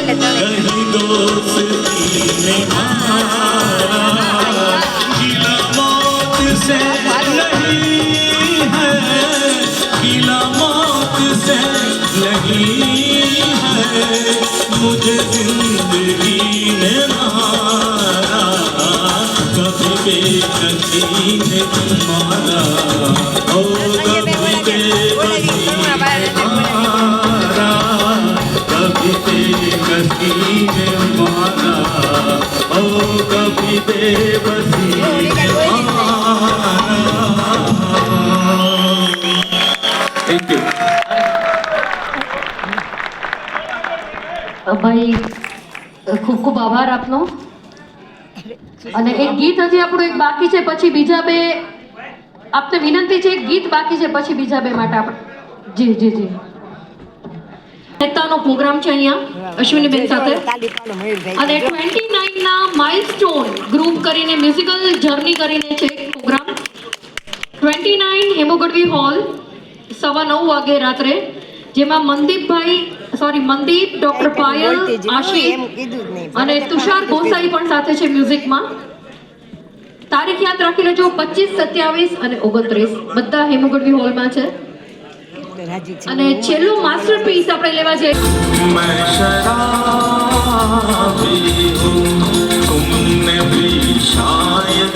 कहीं दोस्ती ने मारा, गिला मौत से नहीं है, गिला मौत से नहीं है, मुझे जिंदगी ने मारा, कभी बेकसी ने मारा, ओ कभी बेबसी ने मारा, कभी बेकसी ने मारा, ओ कभी बेबसी ने मारा। थैंक यू ભાઈ, ખૂબ ખૂબ આભાર આપનો. અને એક ગીત હજી આપણું એક બાકી છે, પછી બીજા બે આપને વિનંતી છે, એક ગીત બાકી છે, પછી બીજા બે માટે આપણે જી જી જી એકતાનો પ્રોગ્રામ છે અહીંયા અશ્વિનીબેન સાથે. અને 29 ના માઇલસ્ટોન ગ્રુપ કરીને મ્યુઝિકલ જર્ની કરીને છે પ્રોગ્રામ. 29 હેમુગઢવી હોલ 9:15 વાગે રાત્રે, જેમાં મનદીપ, ડોક્ટર પાયલ, આશિષ અને તુષાર ગોસાઈ પણ સાથે છે મ્યુઝિકમાં. તારીખ યાદ રાખી લેજો, 25, 27 અને 29 બધા હેમુગઢવી હોલમાં છે. અને છેલ્લું માસ્ટરપીસ આપણે લેવા જઈએ. मैं शराबी हूँ, तुमने भी शायद